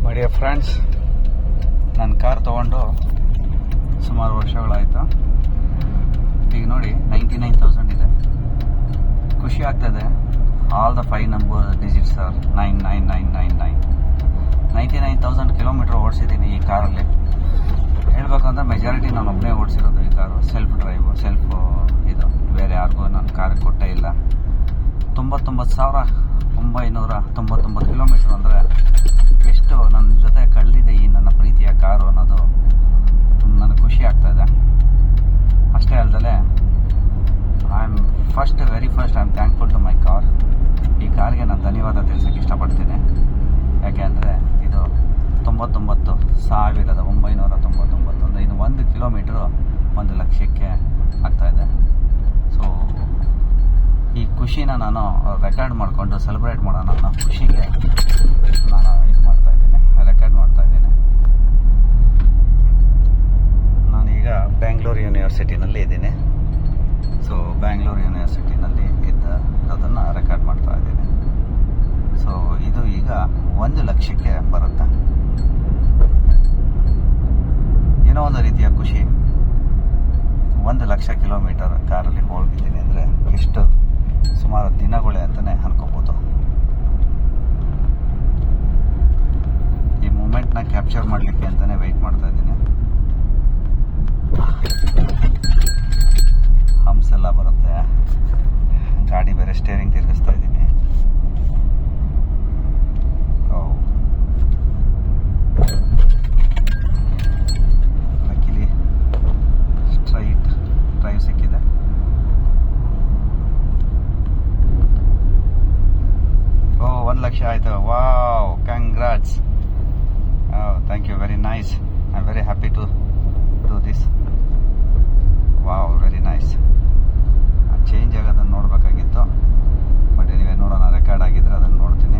ಮೈ dear friends, ನನ್ನ car ತೊಗೊಂಡು ಸುಮಾರು ವರ್ಷಗಳಾಯಿತು. ಈಗ ನೋಡಿ 99,000 ಇದೆ. ಖುಷಿ ಆಗ್ತದೆ. All the 5 number digits are 99999. 99,000 kilometre ಓಡಿಸಿದ್ದೀನಿ ಈ ಕಾರಲ್ಲಿ. ಹೇಳ್ಬೇಕಂದ್ರೆ ಮೆಜಾರಿಟಿ ನಾನು ಒಬ್ಬನೇ ಓಡಿಸಿರೋದು ಈ ಕಾರು. ಸೆಲ್ಫ್ ಡ್ರೈವು, ಇದು ಬೇರೆ ಯಾರಿಗೂ ನಾನು ಕಾರಿಗೆ ಕೊಟ್ಟೇ ಇಲ್ಲ. 99,999 ಕಿಲೋಮೀಟ್ರ್ ಅಂದರೆ ಎಷ್ಟು ನನ್ನ ಜೊತೆ ಕಳೆದಿದೆ ಈ ನನ್ನ ಪ್ರೀತಿಯ ಕಾರು ಅನ್ನೋದು ನನಗೆ ಖುಷಿ ಆಗ್ತಾಯಿದೆ. ಅಷ್ಟೇ ಅಲ್ಲದೆ I am very first I am thankful to my car. ಈ ಕಾರ್ಗೆ ನಾನು ಧನ್ಯವಾದ ತಿಳಿಸೋಕ್ಕೆ ಇಷ್ಟಪಡ್ತೀನಿ. ಯಾಕೆ ಅಂದರೆ ಇದು 99,999 ಅಂದರೆ ಇದು 1 ಕಿಲೋಮೀಟ್ರು 1 ಲಕ್ಷಕ್ಕೆ ಆಗ್ತಾಯಿದೆ. ಸೊ ಈ ಖುಷಿನ ನಾನು ರೆಕಾರ್ಡ್ ಮಾಡಿಕೊಂಡು ಸೆಲೆಬ್ರೇಟ್ ಮಾಡೋಣ ಅನ್ನೋ ಖುಷಿಗೆ ನಾನು ರೆಕಾರ್ಡ್ ಮಾಡ್ತಾಯಿದ್ದೀನಿ. ನಾನೀಗ ಬ್ಯಾಂಗ್ಳೂರು ಯೂನಿವರ್ಸಿಟಿನಲ್ಲಿ ಇದ್ದೀನಿ. ಸೊ ಬ್ಯಾಂಗ್ಳೂರು ಯೂನಿವರ್ಸಿಟಿನಲ್ಲಿ ಅದನ್ನು ರೆಕಾರ್ಡ್ ಮಾಡ್ತಾ ಇದ್ದೀನಿ. ಸೊ ಇದು ಈಗ 1 ಲಕ್ಷಕ್ಕೆ ಬರುತ್ತೆ. ಏನೋ ಒಂದು ರೀತಿಯ ಖುಷಿ. 1 ಲಕ್ಷ ಕಿಲೋಮೀಟರ್ ಕಾರಲ್ಲಿ ಹೋಗಿದ್ದೀನಿ ಅಂದರೆ ಎಷ್ಟು ಸುಮಾರು ದಿನಗಳೇ ಅಂತಲೇ ಅನ್ಕೋಬೋದು. ಈ ಮೂಮೆಂಟ್ನ ಕ್ಯಾಪ್ಚರ್ ಮಾಡಲಿಕ್ಕೆ ಅಂತಲೇ ವೆಯ್ಟ್ ಮಾಡ್ತಾ ಇದ್ದೀನಿ. ಹಂಪ್ಸ್ ಎಲ್ಲ ಬರುತ್ತೆ. ಗಾಡಿ ಬೇರೆ ಸ್ಟೇರಿಂಗ್ ತಿರುಗಿಸ್ತಾ ಇದ್ದೀನಿ. ಲಕ್ಕಿಲಿ ಸ್ಟ್ರೈಟ್ ಡ್ರೈವ್ ಸಿಕ್ಕಿದೆ. ಓ 1 ಲಕ್ಷ ಆಯಿತು. Wow, congrats. Thank you, very nice. I am very happy to do this. Wow, very nice. Change ಆಗೋದನ್ನು ನೋಡಬೇಕಾಗಿತ್ತು. ಬಟ್ ಎನಿವೆ ನೋಡೋಣ, ರೆಕಾರ್ಡ್ ಆಗಿದ್ದರೆ ಅದನ್ನು ನೋಡ್ತೀನಿ.